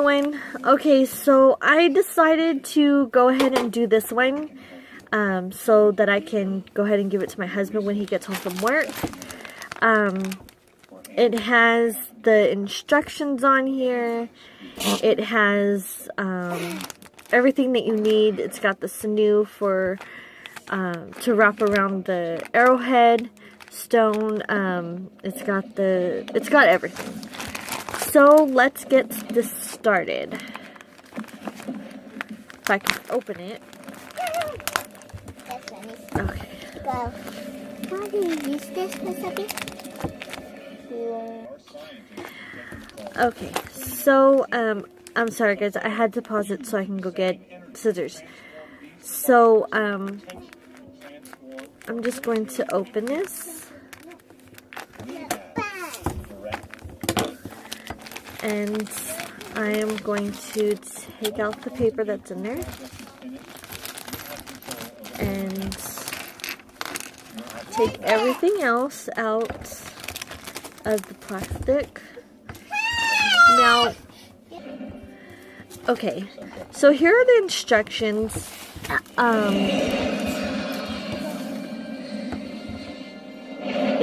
everyone. Okay, so I decided to go ahead and do this one so that I can go ahead and give it to my husband when he gets home from work. It has the instructions on here. It has everything that you need. It's got the sinew for to wrap around the arrowhead stone. It's got everything. So let's get this started. If I can open it. Okay. How do you use this, Wasabi? Okay, so I'm sorry guys, I had to pause it so I can go get scissors. So I'm just going to open this. And I am going to take out the paper that's in there and take everything else out of the plastic. Now, okay, so here are the instructions.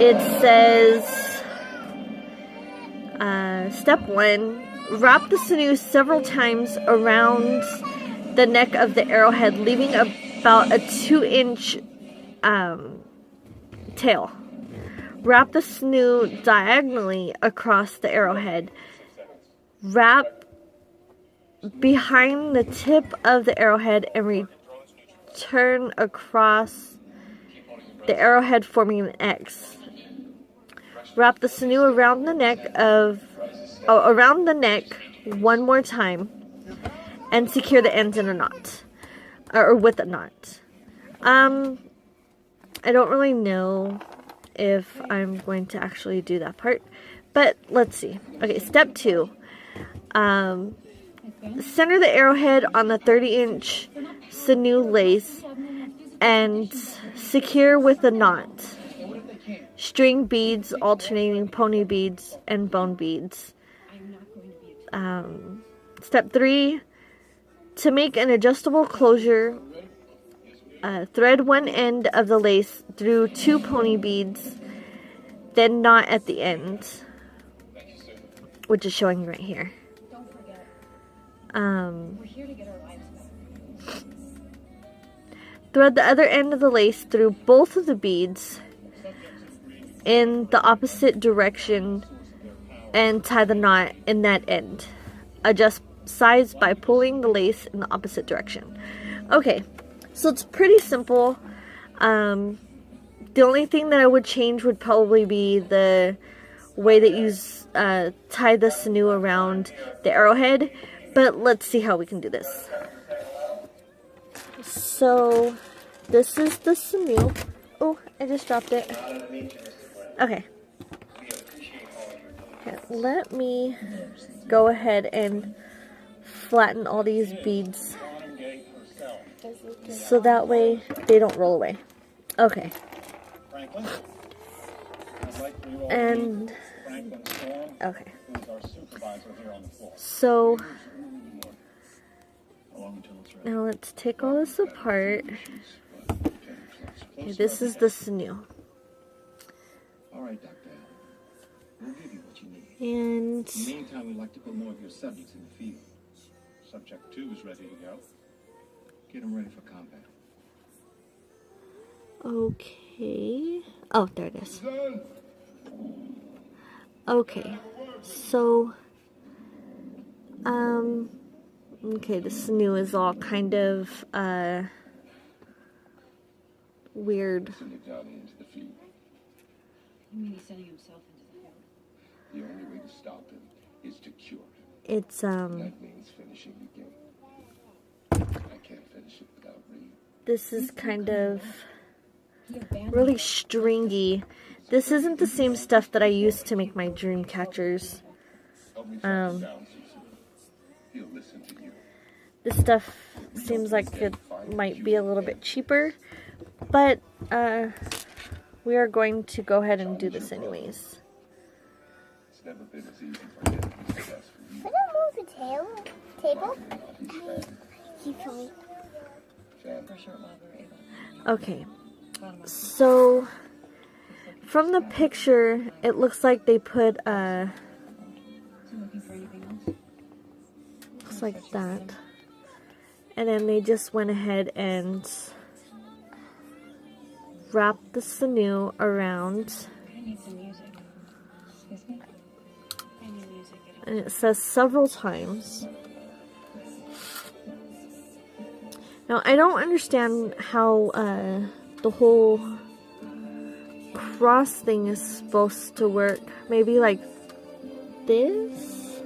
It says, step 1, wrap the sinew several times around the neck of the arrowhead, leaving about a 2-inch tail. Wrap the sinew diagonally across the arrowhead. Wrap behind the tip of the arrowhead and return across the arrowhead, forming an X. Wrap the sinew around the neck one more time and secure the ends in a knot, or with a knot. I don't really know if I'm going to actually do that part, but let's see. Okay, step 2. Center the arrowhead on the 30-inch sinew lace and secure with a knot. String beads, alternating pony beads, and bone beads. Step 3. To make an adjustable closure, thread one end of the lace through 2 pony beads, then knot at the end, which is showing right here. Thread the other end of the lace through both of the beads in the opposite direction and tie the knot in that end. Adjust size by pulling the lace in the opposite direction. Okay, so it's pretty simple. The only thing that I would change would probably be the way that you tie the sinew around the arrowhead, but let's see how we can do this. So this is the sinew. Oh, I just dropped it. Okay. Let me go ahead and flatten all these beads so that way they don't roll away. Okay. And okay. So now let's take all this apart. Okay, this is the sinew. All right, Doctor. We'll give you what you need. And in the meantime, we'd like to put more of your subjects in the field. Subject 2 is ready to go. Get them ready for combat. okay. Oh, there it is. Okay. So okay, the sinew is all kind of weird. Send it down into the field. You mean he's sending himself into the field? The only way to stop him is to cure him. It's That means finishing the game. I can't finish it without Reed. this is kind of really stringy. This isn't the same stuff that I used to make my dream catchers. He'll listen to you. This stuff seems like it might be a little bit cheaper, but we are going to go ahead and do this anyways. It's never been as easy for him as it has for you. I don't move the tail. Table? Keep going. For a short while we were able. Okay, so from the picture, it looks like they put So looking for anything else? looks like that, and then they just went ahead and wrapped the sinew around, I need some music. Excuse me? I need music. and it says several times. Now, I don't understand how the whole cross thing is supposed to work. Maybe like this?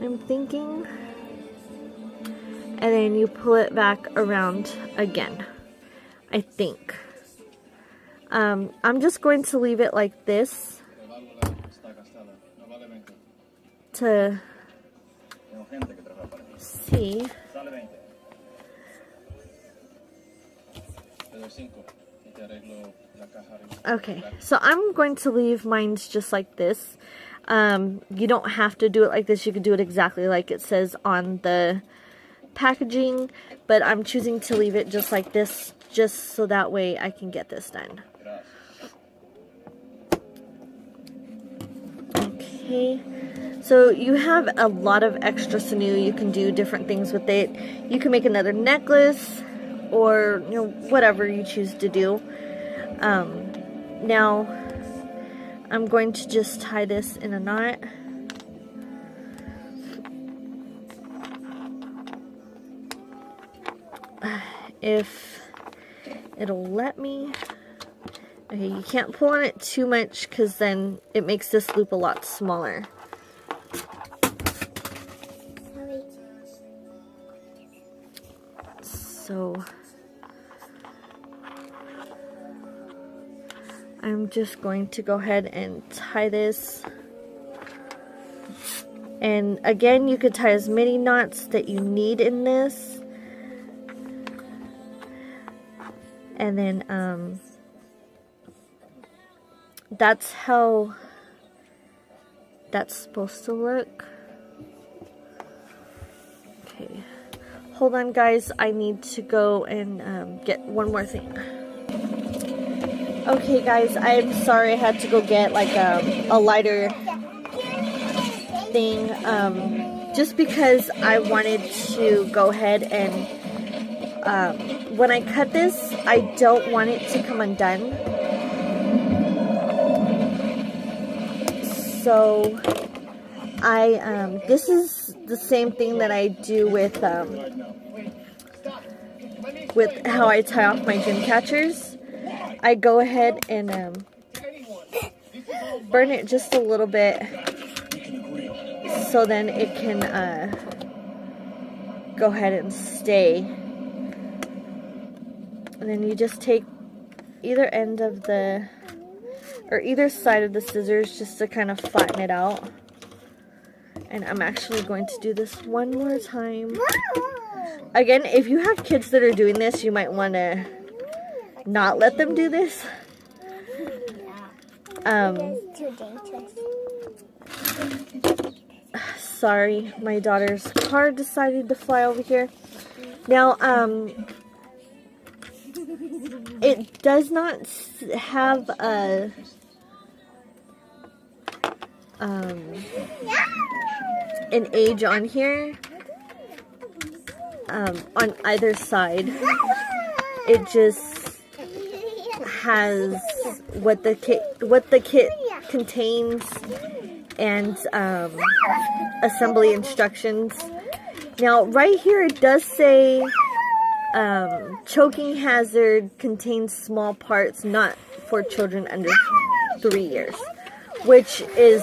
I'm thinking. And then you pull it back around again, I think. I'm just going to leave it like this to see. Okay, so I'm going to leave mine just like this. You don't have to do it like this. You can do it exactly like it says on the packaging, but I'm choosing to leave it just like this, just so that way I can get this done. Okay, so you have a lot of extra sinew. You can do different things with it. You can make another necklace, or whatever you choose to do. Now I'm going to just tie this in a knot. If it'll let me. Okay, you can't pull on it too much because then it makes this loop a lot smaller. So I'm just going to go ahead and tie this. And again, you could tie as many knots that you need in this. And then that's how that's supposed to look. Okay. Hold on, guys. I need to go and get one more thing. Okay, guys. I'm sorry. I had to go get like a lighter thing. Just because I wanted to go ahead and when I cut this, I don't want it to come undone. So this is the same thing that I do with how I tie off my dream catchers. I go ahead and burn it just a little bit, so then it can go ahead and stay. And then you just take either end of either side of the scissors just to kind of flatten it out. And I'm actually going to do this one more time. Again, if you have kids that are doing this, you might want to not let them do this. It's too dangerous. Sorry, my daughter's car decided to fly over here. Now, it does not have a an age on here on either side. It just has what the kit contains and assembly instructions. Now right here it does say choking hazard, contains small parts, not for children under 3 years, which is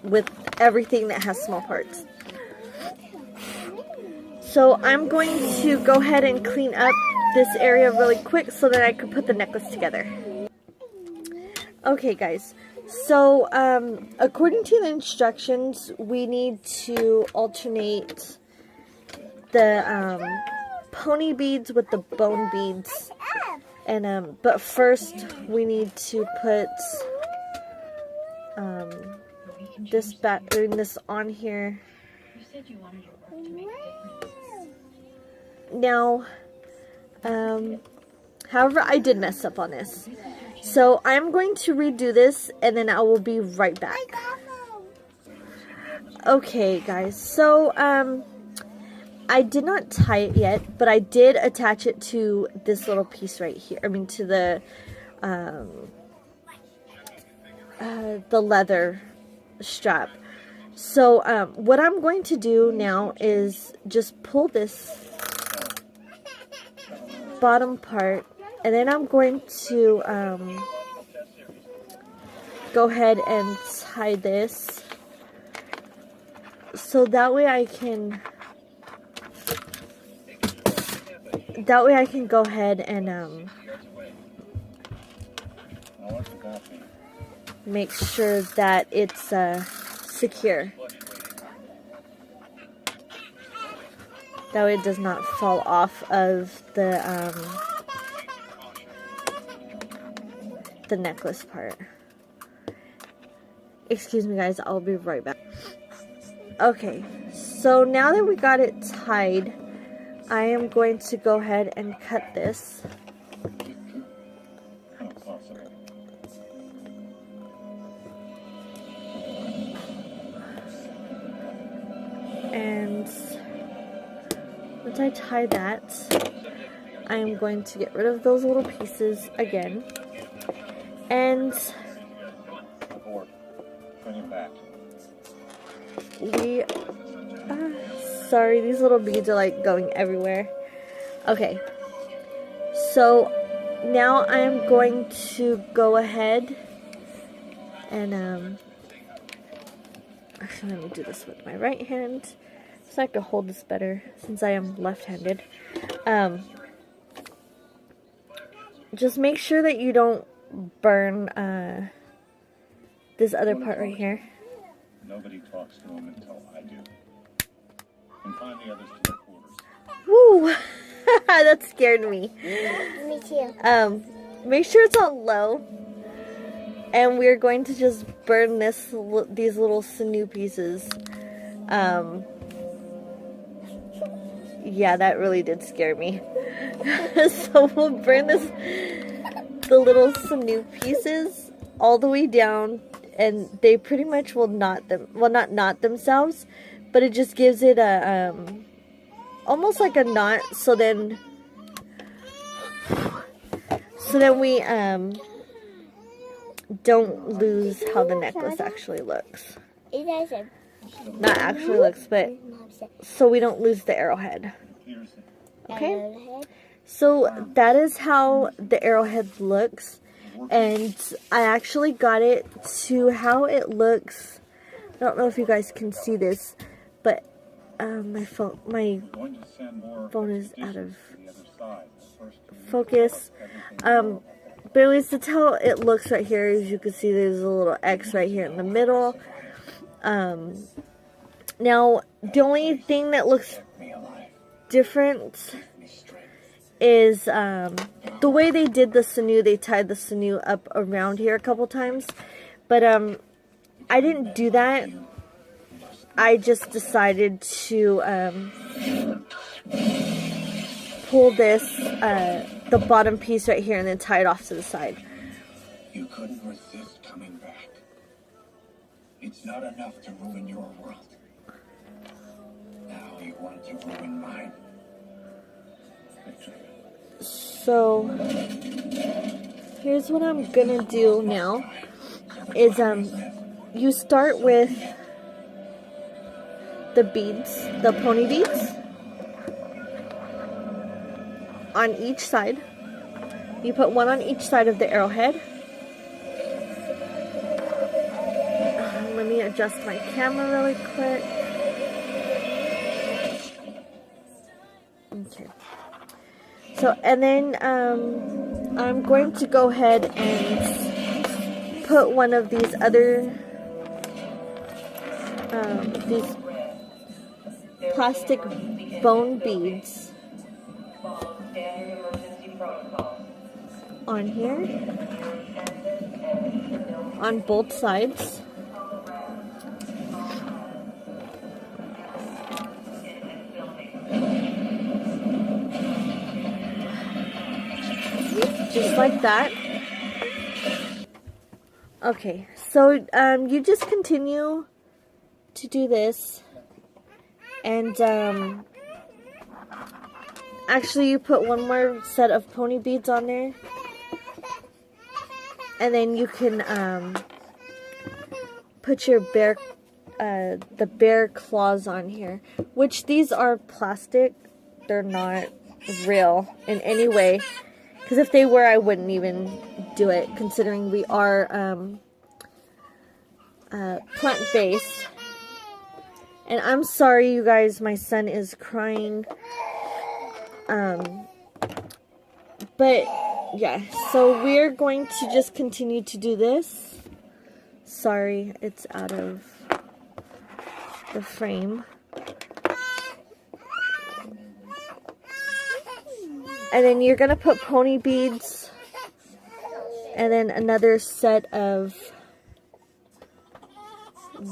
with everything that has small parts. So I'm going to go ahead and clean up this area really quick so that I can put the necklace together. Okay guys, so according to the instructions, we need to alternate the pony beads with the bone beads, and but first we need to put this on here. You said you wanted your work to make a difference. Now, however, I did mess up on this. So I'm going to redo this and then I will be right back. Okay, guys. So, I did not tie it yet, but I did attach it to this little piece right here. I mean, to the leather strap. So, what I'm going to do now is just pull this bottom part, and then I'm going to go ahead and tie this, so that way I can go ahead and make sure that it's secure. That way it does not fall off of the necklace part. Excuse me, guys, I'll be right back. Okay, so now that we got it tied, I am going to go ahead and cut this. And once I tie that, I am going to get rid of those little pieces again. And we, sorry, these little beads are like going everywhere. Okay, so now I am going to go ahead and actually, let me do this with my right hand so I can hold this better since I am left-handed. Just make sure that you don't burn this other part right here. Nobody talks to him until I do. Confine the others to their quarters. Woo! That scared me. Me too. Make sure it's on low. And we're going to just burn these little sinew pieces. Yeah, that really did scare me. So we'll burn the little sinew pieces all the way down, and they pretty much will not knot themselves, but it just gives it a almost like a knot. So then we don't lose how the necklace actually looks. It doesn't. Not actually looks, but so we don't lose the arrowhead. Okay? So that is how the arrowhead looks. And I actually got it to how it looks. I don't know if you guys can see this, but my phone is out of focus. But anyways, that's how it looks right here. As you can see, there's a little X right here in the middle. Now, the only thing that looks different is the way they did the sinew. They tied the sinew up around here a couple times. But I didn't do that. I just decided to pull this, the bottom piece right here, and then tie it off to the side. You couldn't resist coming back. It's not enough to ruin your world. Now you want to ruin mine. So here's what I'm gonna do now is you start with the beads, the pony beads on each side. You put one on each side of the arrowhead. Let me adjust my camera really quick. Okay. So, and then I'm going to go ahead and put one of these other, these plastic bone beads on here, on both sides. just like that. Okay, so you just continue to do this, and actually you put one more set of pony beads on there, and then you can put your the bear claws on here, which these are plastic. They're not real in any way, because if they were, I wouldn't even do it, considering we are plant-based. And I'm sorry, you guys, my son is crying. But yeah, so we're going to just continue to do this. Sorry, it's out of the frame. And then you're gonna put pony beads, and then another set of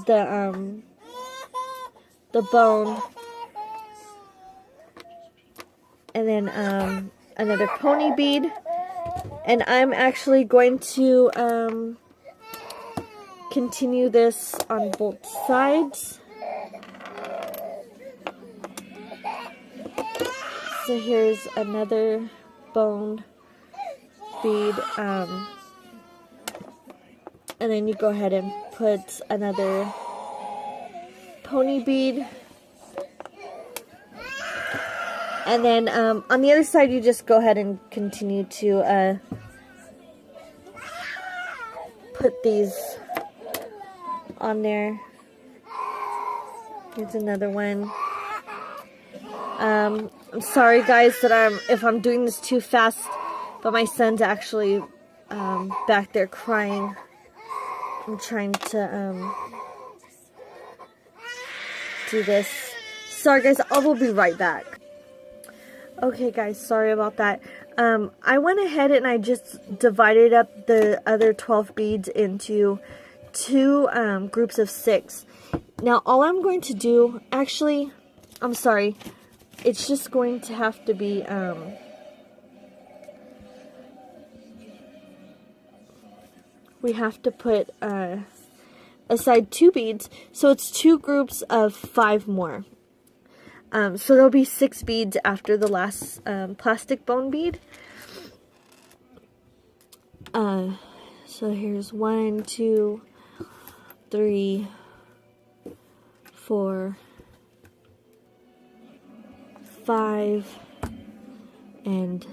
the bone, and then another pony bead. And I'm actually going to continue this on both sides. So here's another bone bead, and then you go ahead and put another pony bead, and then on the other side you just go ahead and continue to put these on there. Here's another one. I'm sorry guys that if I'm doing this too fast, but my son's actually back there crying. I'm trying to do this. Sorry guys, I will be right back. Okay guys, sorry about that. I went ahead and I just divided up the other 12 beads into two groups of 6. Now all I'm going to do, actually, I'm sorry, it's just going to have to be we have to put aside 2 beads, so it's 2 groups of 5 more. So there'll be 6 beads after the last plastic bone bead. So here's 1, 2, 3, 4, 5, and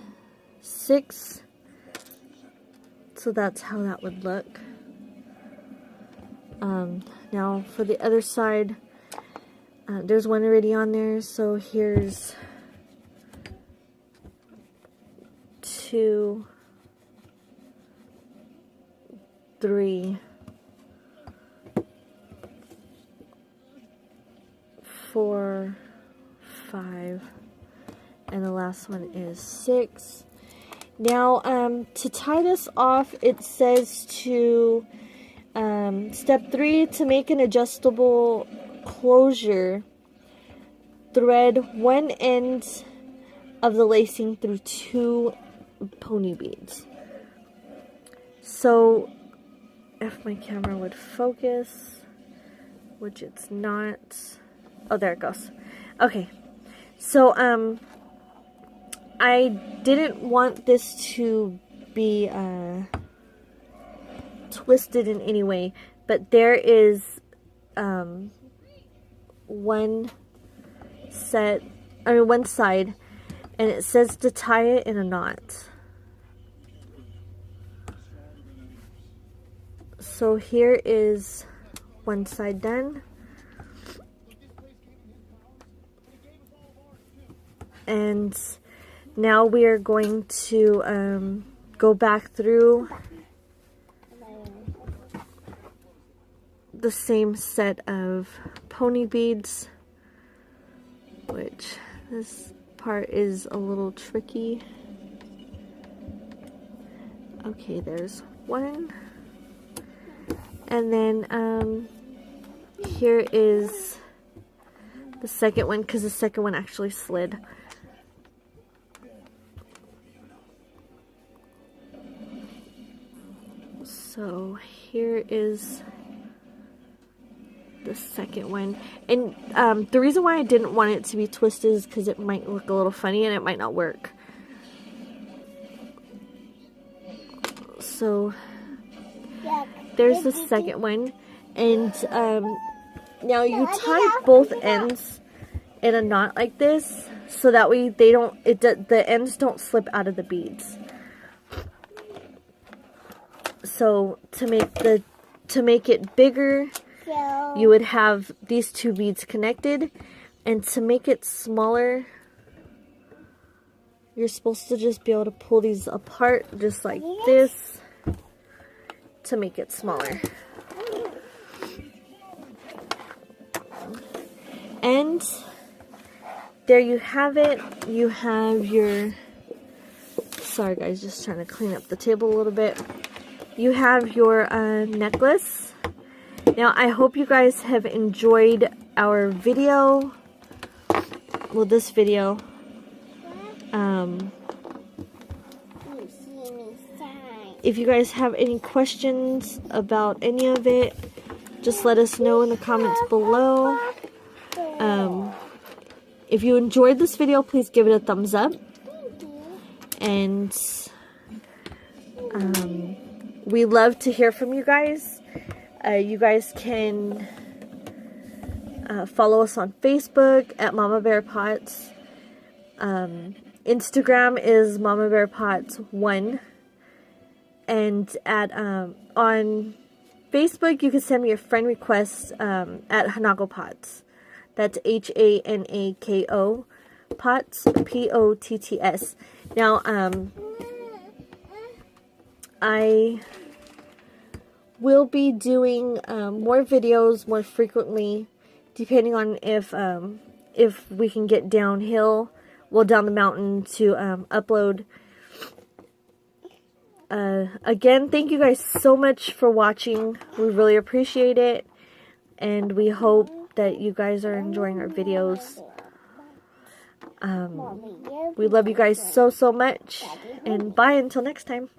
6. So that's how that would look. Now for the other side, there's one already on there, so here's 2, 3, 4, 5, and the last one is 6. Now, to tie this off, it says to, step 3, to make an adjustable closure, thread one end of the lacing through 2 pony beads. So, if my camera would focus, which it's not. Oh, there it goes. Okay, so, I didn't want this to be twisted in any way, but there is one side, and it says to tie it in a knot. So here is one side done. And now we are going to go back through the same set of pony beads, which this part is a little tricky. Okay, there's one. And then here is the second one, because the second one actually slid. So here is the second one. And the reason why I didn't want it to be twisted is because it might look a little funny and it might not work. So there's the second one. And now you tie both ends in a knot like this, so that way they don't, the ends don't slip out of the beads. So to make it bigger, you would have these two beads connected, and to make it smaller, you're supposed to just be able to pull these apart just like this to make it smaller. And there you have it. You have your, sorry guys, just trying to clean up the table a little bit. You have your necklace. Now I hope you guys have enjoyed our video. Well, this video. If you guys have any questions about any of it, just let us know in the comments below. If you enjoyed this video, please give it a thumbs up. And we love to hear from you guys. You guys can follow us on Facebook at Mama Bear Pots. Instagram is Mama Bear Pots 1. And at on Facebook, you can send me a friend request at Hanako Pots. That's Hanako Pots, Potts. Now, I will be doing more videos more frequently, depending on if we can get downhill, well, down the mountain to upload. Again, thank you guys so much for watching. We really appreciate it, and we hope that you guys are enjoying our videos. We love you guys so much, and bye until next time.